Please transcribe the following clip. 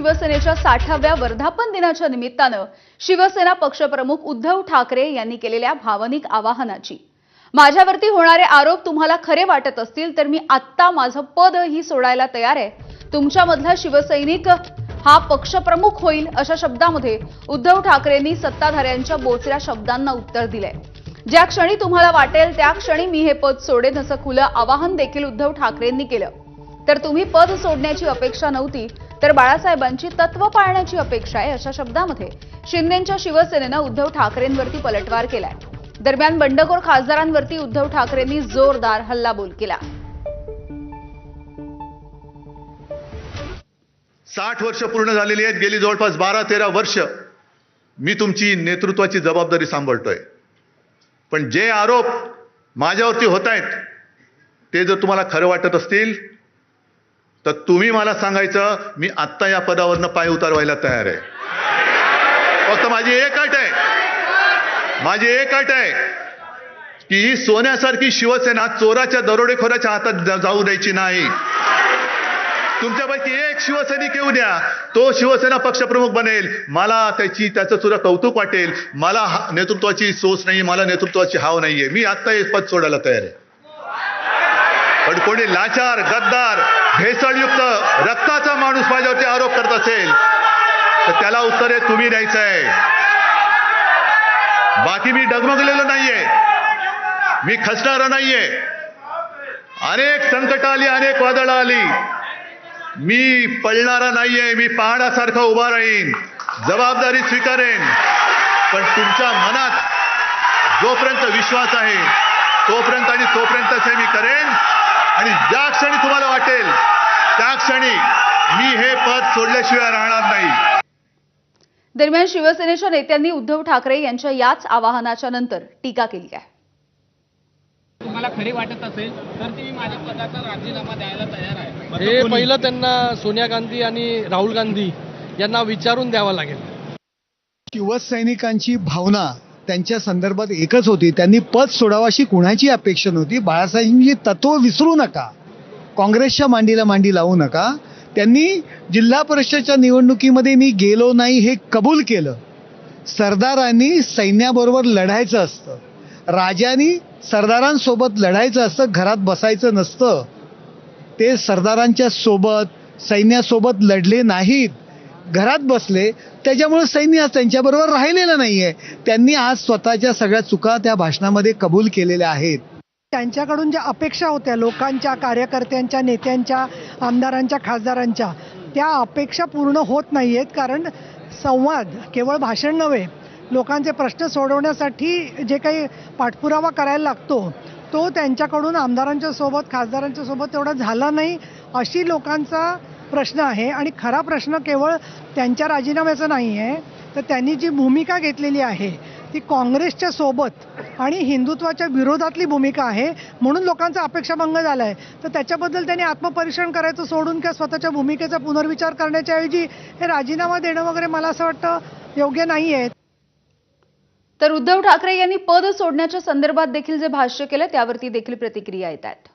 शिवसेनेच्या 60व्या वर्धापन दिनाच्या निमित्तानं शिवसेना पक्षप्रमुख उद्धव ठाकरे यांनी केलेल्या भावनिक आवाहनाची माझ्यावरती होणारे आरोप तुम्हाला खरे वाटत असतील तर मी आत्ता माझं पदही सोडायला तयार आहे. तुमच्यामधला शिवसैनिक हा पक्षप्रमुख होईल अशा शब्दांमध्ये उद्धव ठाकरेंनी सत्ताधाऱ्यांच्या बोचऱ्या शब्दांना उत्तर दिलंय. ज्या क्षणी तुम्हाला वाटेल त्या क्षणी मी हे पद सोडेन असं खुलं आवाहन देखील उद्धव ठाकरेंनी केलं. तर तुम्ही पद सोडण्याची अपेक्षा नव्हती तर बाळासाहेबांची तत्व पाळण्याची अपेक्षा आहे अशा शब्दांमध्ये शिंदेंच्या शिवसेनेनं उद्धव ठाकरेंवरती पलटवार केलाय. दरम्यान बंडखोर खासदारांवरती उद्धव ठाकरेंनी जोरदार हल्लाबोल केला. 60 वर्ष पूर्ण झालेली आहेत. गेली जवळपास 12-13 वर्ष मी तुमची नेतृत्वाची जबाबदारी सांभाळतोय. पण जे आरोप माझ्यावरती होत आहेत ते जर तुम्हाला खरं वाटत असतील तर तुम्ही मला सांगायचं, मी आत्ता या पदावरनं पाय उतारवायला तयार आहे. फक्त माझी एक अट आहे की ही सोन्यासारखी शिवसेना चोराच्या दरोडेखोराच्या हातात जाऊ द्यायची नाही. तुमच्यापैकी एक शिवसैनिक येऊ द्या, तो शिवसेना पक्षप्रमुख बनेल. मला त्याचं सुद्धा कौतुक वाटेल. मला नेतृत्वाची सोच नाही, मला नेतृत्वाची हाव नाहीये. मी आत्ता हे पद सोडायला तयार आहे. पण कोणी लाचार, गद्दार, भेसळयुक्त रक्ताचा माणूस माझ्यावरती आरोप करत असेल तर त्याला उत्तर तुम्ही द्यायचं आहे. बाकी मी डगमगलेलो नाहीये, मी खचणारा नाहीये. अनेक संकट आली, अनेक वादळं आली, मी पळणारा नाहीये. मी पहाडासारखा उभा राहीन, जबाबदारी स्वीकारेन. पण तुमच्या मनात जोपर्यंत विश्वास आहे तोपर्यंतच हे मी करेन. आणि ज्या क्षणी तुम्हाला वाटेल त्या क्षणी मी हे पद सोडल्याशिवाय राहणार नाही. दरम्यान शिवसेनेच्या नेत्यांनी उद्धव ठाकरे यांच्या याच आवाहनाच्या नंतर टीका केली आहे. तुम्हाला खरी वाटत असेल तर ती माझ्या पदाचा राजीनामा द्यायला तयार आहे. हे पहिलं त्यांना सोनिया गांधी आणि राहुल गांधी यांना विचारून द्यावं लागेल. शिवसैनिकांची भावना त्यांच्या संदर्भात एकच होती, त्यांनी पद सोडावं अशी कुणाची अपेक्षा नव्हती. बाळासाहेबांची तत्व विसरू नका, काँग्रेसच्या मांडीला मांडी लावू नका. त्यांनी जिल्हा परिषदच्या निवडणुकीमध्ये मी गेलो नाही हे कबूल केलं. सरदारांनी सैन्याबरोबर लढायचं असतं, राजांनी सरदारांसोबत लढायचं असतं, घरात बसायचं नसतं. ते सरदारांच्या सोबत सैन्यासोबत लढले नाहीत, घरात बसले. त्याच्यामुळे सैन्य त्यांच्याबरोबर राहिलेलं नाहीये. त्यांनी आज स्वतःच्या सगळ्या चुका त्या भाषणामध्ये कबूल केलेल्या आहेत. त्यांच्याकडून ज्या अपेक्षा होत्या लोकांच्या, कार्यकर्त्यांच्या, नेत्यांच्या, आमदारांच्या, खासदारांच्या, त्या अपेक्षा पूर्ण होत नाही आहेत. कारण संवाद केवळ भाषण नव्हे, लोकांचे प्रश्न सोडवण्यासाठी जे काही पाठपुरावा करायला लागतो तो त्यांच्याकडून आमदारांच्या सोबत, खासदारांच्या सोबत तेवढा झाला नाही अशी लोकांचा प्रश्न आहे. आणि खरा प्रश्न केवळ त्यांच्या राजीनाम्याचा नाही आहे, तर त्यांनी जी भूमिका घेतलेली आहे ती काँग्रेसच्या सोबत आणि हिंदुत्वाच्या विरोधातली भूमिका आहे. म्हणून लोकांचा अपेक्षाभंग झाला आहे. तर त्याच्याबद्दल त्यांनी आत्मपरीक्षण करायचं सोडून किंवा स्वतःच्या भूमिकेचा पुनर्विचार करण्याच्या ऐवजी हे राजीनामा देणं वगैरे मला असं वाटतं योग्य नाही आहे. तर उद्धव ठाकरे यांनी पद सोडण्याच्या संदर्भात देखील जे भाष्य केलं त्यावरती देखील प्रतिक्रिया येत आहेत.